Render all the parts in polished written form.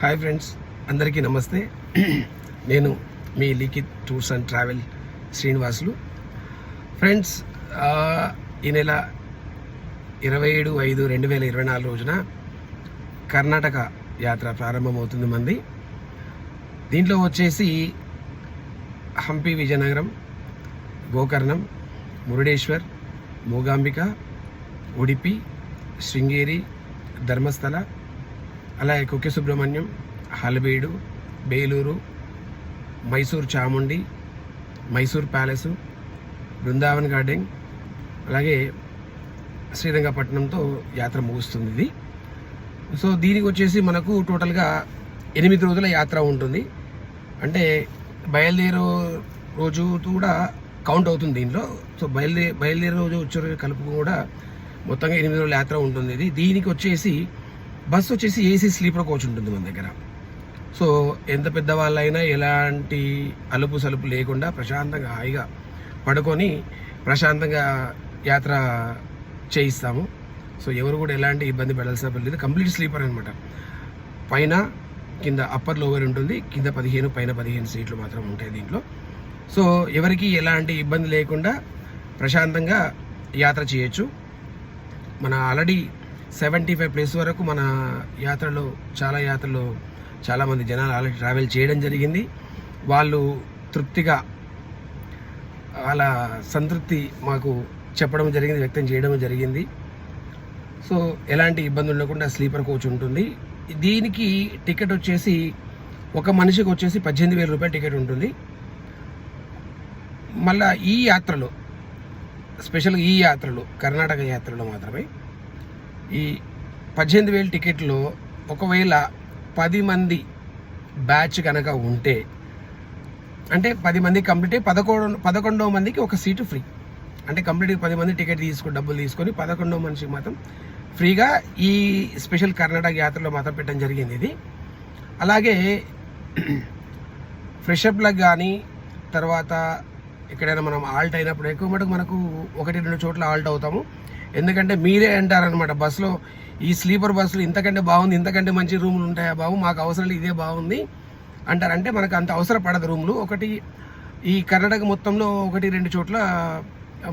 Hi friends, అందరికీ నమస్తే. నేను మీ Likhith tours and travel Srinivasulu. Friends, ఈ నెల 27/5/2024 రోజున కర్ణాటక యాత్ర ప్రారంభమవుతుంది మంది. దీంట్లో వచ్చేసి హంపి, విజయనగరం, గోకర్ణం, మురుడేశ్వర్, మూగాంబిక, ఉడిపి, శృంగేరి, ధర్మస్థల, అలాగే కుక్కే సుబ్రహ్మణ్యం, హల్బీడు, బేలూరు, మైసూర్ చాముండి, మైసూర్ ప్యాలెసు, బృందావన్ గార్డెన్, అలాగే శ్రీరంగపట్నంతో యాత్ర ముగుస్తుంది ఇది. సో దీనికి వచ్చేసి మనకు టోటల్గా 8 రోజుల యాత్ర ఉంటుంది. అంటే బయలుదేరే రోజు కూడా కౌంట్ అవుతుంది దీంట్లో. సో బయలుదేరే రోజు వచ్చే రోజు కలుపు కూడా మొత్తంగా 8 రోజుల యాత్ర ఉంటుంది ఇది. దీనికి వచ్చేసి బస్సు వచ్చేసి ఏసీ స్లీపర్ కోచ్ ఉంటుంది మన దగ్గర. సో ఎంత పెద్దవాళ్ళైనా ఎలాంటి అలుపు సలుపు లేకుండా ప్రశాంతంగా హాయిగా పడుకొని ప్రశాంతంగా యాత్ర చేయిస్తాము. సో ఎవరు కూడా ఎలాంటి ఇబ్బంది పడాల్సిన పని లేదు. కంప్లీట్ స్లీపర్ అనమాట. పైన కింద అప్పర్ లోవర్ ఉంటుంది, కింద 15 పైన 15 సీట్లు మాత్రం ఉంటాయి దీంట్లో. సో ఎవరికి ఎలాంటి ఇబ్బంది లేకుండా ప్రశాంతంగా యాత్ర చేయొచ్చు. మన ఆల్రెడీ 75 ప్లేస్ వరకు మన యాత్రలో చాలామంది జనాలు ఆల్రెడీ ట్రావెల్ చేయడం జరిగింది. వాళ్ళు తృప్తిగా వాళ్ళ సంతృప్తి మాకు చెప్పడం జరిగింది, వ్యక్తం చేయడం జరిగింది. సో ఎలాంటి ఇబ్బంది ఉండకుండా స్లీపర్ కోచ్ ఉంటుంది. దీనికి టికెట్ వచ్చేసి ఒక మనిషికి వచ్చేసి 18,000 రూపాయల టికెట్ ఉంటుంది. మళ్ళీ ఈ యాత్రలో స్పెషల్గా ఈ యాత్రలో కర్ణాటక యాత్రలో మాత్రమే ఈ 18,000 టికెట్లో ఒకవేళ 10 మంది బ్యాచ్ కనుక ఉంటే, అంటే 10 మంది కంప్లీట్ 11వ మందికి ఒక సీటు ఫ్రీ. అంటే కంప్లీట్గా 10 మంది టికెట్ డబ్బులు తీసుకొని 11వ మనిషికి మాత్రం ఫ్రీగా ఈ స్పెషల్ కర్ణాటక యాత్రలో మాత్రం పెట్టడం జరిగింది ఇది. అలాగే ఫ్రెషప్లకు కానీ తర్వాత ఎక్కడైనా మనం ఆల్ట్ అయినప్పుడు ఎక్కువ మటుకు మనకు 1-2 చోట్ల ఆల్ట్ అవుతాము. ఎందుకంటే మీరే అంటారనమాట, బస్సులో ఈ స్లీపర్ బస్సులు ఇంతకంటే బాగుంది, ఇంతకంటే మంచి రూములు ఉంటాయా బాబు, మాకు అవసరం ఇదే బాగుంది అంటారంటే మనకు అంత అవసరం పడదు రూములు. ఒకటి ఈ కర్ణాటక మొత్తంలో 1-2 చోట్ల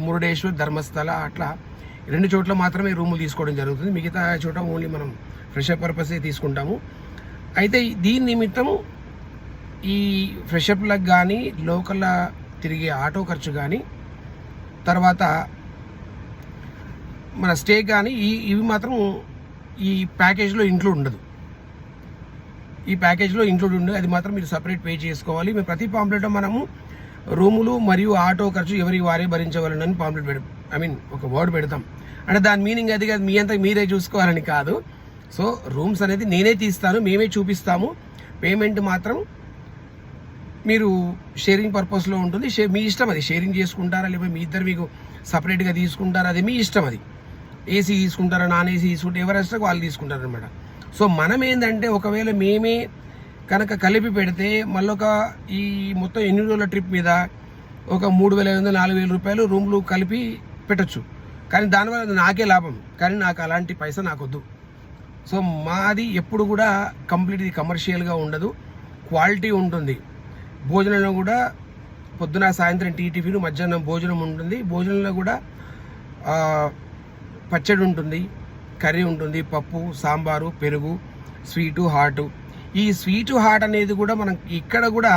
మురుడేశ్వర్, ధర్మస్థల అట్లా 2 చోట్ల మాత్రమే రూములు తీసుకోవడం జరుగుతుంది. మిగతా చోట ఓన్లీ మనం ఫ్రెషప్ పర్పసే తీసుకుంటాము. అయితే దీని నిమిత్తము ఈ ఫ్రెషప్లకు కానీ లోకల్ తిరిగే ఆటో ఖర్చు కానీ తర్వాత మన స్టే కానీ ఇవి మాత్రం ఈ ప్యాకేజ్లో ఇంక్లూడ్ ఉండదు. ఈ ప్యాకేజ్లో ఇంక్లూడ్ ఉండదు, అది మాత్రం మీరు సపరేట్ పే చేసుకోవాలి. మేము ప్రతి పాంప్లెట్లో మనము రూములు మరియు ఆటో ఖర్చు ఎవరికి వారే భరించవలనని పాంప్లెట్ ఒక వర్డ్ పెడతాం. అంటే దాని మీనింగ్ అది కాదు, మీ అంతా మీరే చూసుకోవాలని కాదు. సో రూమ్స్ అనేది నేనే తీస్తాను, మేమే చూపిస్తాము. పేమెంట్ మాత్రం మీరు షేరింగ్ పర్పస్లో ఉంటుంది. మీ ఇష్టం, అది షేరింగ్ చేసుకుంటారా లేకపోతే మీ ఇద్దరు మీకు సపరేట్గా తీసుకుంటారా, అది మీ ఇష్టం. అది ఏసీ తీసుకుంటారా నాన్ ఏసీ తీసుకుంటే ఎవరి ఇష్టం వాళ్ళు తీసుకుంటారనమాట. సో మనం ఏంటంటే ఒకవేళ మేమే కనుక కలిపి పెడితే మళ్ళొక ఈ మొత్తం 8 రోజుల ట్రిప్ మీద ఒక 3,500-4,000 రూపాయలు రూమ్లు కలిపి పెట్టచ్చు. కానీ దానివల్ల నాకే లాభం, కానీ నాకు అలాంటి పైసా నాకొద్దు. సో మాది ఎప్పుడు కూడా కంప్లీట్ కమర్షియల్గా ఉండదు, క్వాలిటీ ఉంటుంది. భోజనంలో కూడా పొద్దున సాయంత్రం టిఫిన్, మధ్యాహ్నం భోజనం ఉంటుంది. భోజనంలో కూడా పచ్చడి ఉంటుంది, కర్రీ ఉంటుంది, పప్పు, సాంబారు, పెరుగు, స్వీటు, హాటు. ఈ స్వీటు హాట్ అనేది కూడా మనం ఇక్కడ కూడా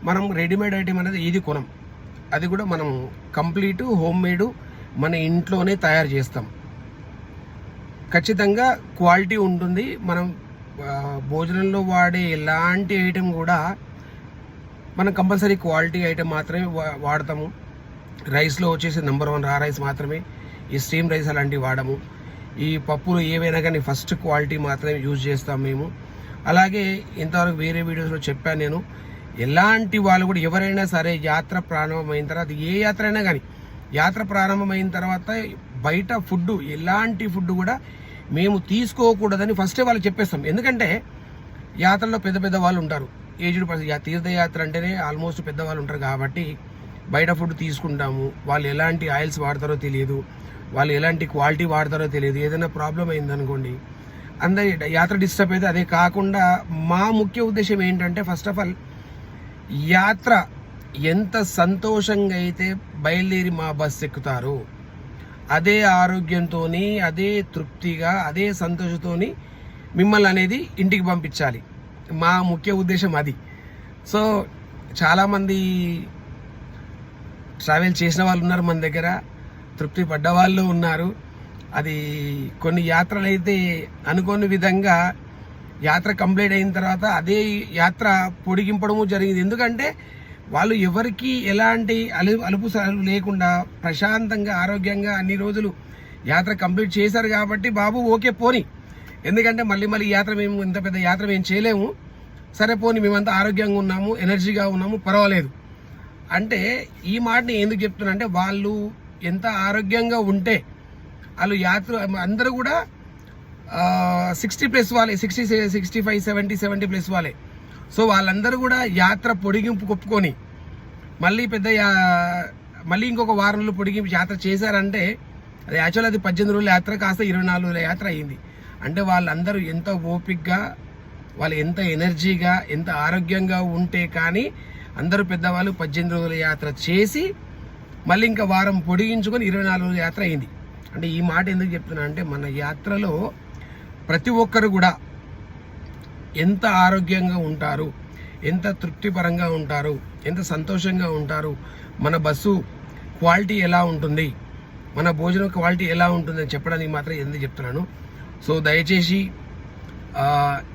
మనం రెడీమేడ్ ఐటెం అనేది ఏది కొనం, అది కూడా మనం కంప్లీట్ హోమ్ మేడ్ మన ఇంట్లోనే తయారు చేస్తాం. ఖచ్చితంగా క్వాలిటీ ఉంటుంది. మనం భోజనంలో వాడే ఎలాంటి ఐటెం కూడా మనం కంపల్సరీ క్వాలిటీ ఐటెం మాత్రమే వాడతాము. రైస్లో వచ్చేసి నెంబర్ 1 రా రైస్ మాత్రమే, ఈ స్టీమ్ రైస్ అలాంటివి వాడము. ఈ పప్పులు ఏవైనా కానీ ఫస్ట్ క్వాలిటీ మాత్రమే యూజ్ చేస్తాం మేము. అలాగే ఇంతవరకు వేరే వీడియోస్లో చెప్పాను నేను, ఎలాంటి వాళ్ళు కూడా ఎవరైనా సరే యాత్ర ప్రారంభమైన తర్వాత, ఏ యాత్ర అయినా కానీ యాత్ర ప్రారంభమైన తర్వాత బయట ఫుడ్ ఎలాంటి ఫుడ్ కూడా మేము తీసుకోకూడదని ఫస్టే వాళ్ళు చెప్పేస్తాం. ఎందుకంటే యాత్రలో పెద్ద వాళ్ళు ఉంటారు, ఏజ్డ్ పర్సన్. తీర్థయాత్ర అంటేనే ఆల్మోస్ట్ పెద్దవాళ్ళు ఉంటారు కాబట్టి బయట ఫుడ్ తీసుకుంటాము. వాళ్ళు ఎలాంటి ఆయిల్స్ వాడతారో తెలియదు, వాళ్ళు ఎలాంటి క్వాలిటీ వాడతారో తెలియదు. ఏదైనా ప్రాబ్లం అయిందనుకోండి అందరి యాత్ర డిస్టర్బ్ అయితే. అదే కాకుండా మా ముఖ్య ఉద్దేశం ఏంటంటే ఫస్ట్ ఆఫ్ ఆల్ యాత్ర ఎంత సంతోషంగా అయితే బయలుదేరి మా బస్సు ఎక్కుతారు, అదే ఆరోగ్యంతో, అదే తృప్తిగా, అదే సంతోషంతో మిమ్మల్ని అనేది ఇంటికి పంపించాలి. మా ముఖ్య ఉద్దేశం అది. సో చాలామంది ట్రావెల్ చేసిన వాళ్ళు ఉన్నారు మన దగ్గర, తృప్తి పడ్డ వాళ్ళు ఉన్నారు. అది కొన్ని యాత్రలు అయితే అనుకోని విధంగా యాత్ర కంప్లీట్ అయిన తర్వాత అదే యాత్ర పొడిగింపడము జరిగింది. ఎందుకంటే వాళ్ళు ఎవరికి ఎలాంటి అలుపు సలుపు లేకుండా ప్రశాంతంగా ఆరోగ్యంగా అన్ని రోజులు యాత్ర కంప్లీట్ చేశారు కాబట్టి బాబు ఓకే పోని, ఎందుకంటే మళ్ళీ యాత్ర మేము ఇంత పెద్ద యాత్ర మేము చేయలేము, సరే పోని మేమంతా ఆరోగ్యంగా ఉన్నాము, ఎనర్జీగా ఉన్నాము, పర్వాలేదు అంటే. ఈ మాటని ఎందుకు చెప్తున్నా అంటే వాళ్ళు ఎంత ఆరోగ్యంగా ఉంటే వాళ్ళు యాత్ర అందరూ కూడా 60+ వాళ్ళే, 60, 65, 70+ వాళ్ళే. సో వాళ్ళందరూ కూడా యాత్ర పొడిగింపు కొప్పుకొని మళ్ళీ ఇంకొక వారం రోజులు పొడిగింపు యాత్ర చేశారంటే అది యాక్చువల్ అది 18 రోజుల యాత్ర కాస్త 24 రోజుల యాత్ర అయింది. అంటే వాళ్ళందరూ ఎంత ఓపిక్గా, వాళ్ళు ఎంత ఎనర్జీగా, ఎంత ఆరోగ్యంగా ఉంటే కానీ అందరూ పెద్దవాళ్ళు 18 రోజుల యాత్ర చేసి మళ్ళీ ఇంకా వారం పొడిగించుకొని 24 రోజుల యాత్ర అయింది. అంటే ఈ మాట ఎందుకు చెప్తున్నా అంటే మన యాత్రలో ప్రతి ఒక్కరు కూడా ఎంత ఆరోగ్యంగా ఉంటారు, ఎంత తృప్తిపరంగా ఉంటారు, ఎంత సంతోషంగా ఉంటారు, మన బస్సు క్వాలిటీ ఎలా ఉంటుంది, మన భోజనం క్వాలిటీ ఎలా ఉంటుందని చెప్పడానికి మాత్రం ఎందుకు చెప్తున్నాను. సో దయచేసి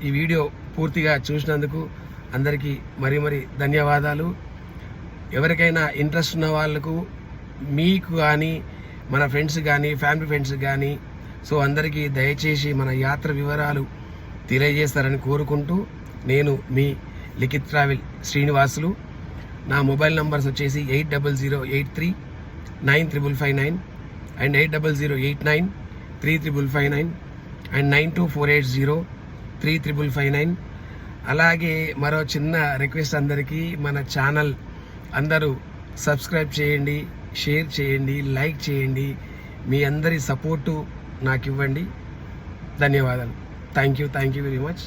ఈ వీడియో పూర్తిగా చూసినందుకు అందరికీ మరీ ధన్యవాదాలు. ఎవరికైనా ఇంట్రెస్ట్ ఉన్న వాళ్ళకు, మీకు కానీ మన ఫ్రెండ్స్ కానీ ఫ్యామిలీ ఫ్రెండ్స్ కానీ, సో అందరికీ దయచేసి మన యాత్ర వివరాలు తెలియజేస్తారని కోరుకుంటూ నేను మీ లిఖిత్ ట్రావెల్ శ్రీనివాసులు. నా మొబైల్ నంబర్స్ వచ్చేసి 8008395559 అండ్ 8008935559 అండ్ 9248035559. అలాగే మరో చిన్న రిక్వెస్ట్ అందరికీ, మన ఛానల్ అందరూ సబ్స్క్రైబ్ చేయండి, షేర్ చేయండి, లైక్ చేయండి. మీ అందరి సపోర్టు నాకు ఇవ్వండి. ధన్యవాదాలు. Thank you very much.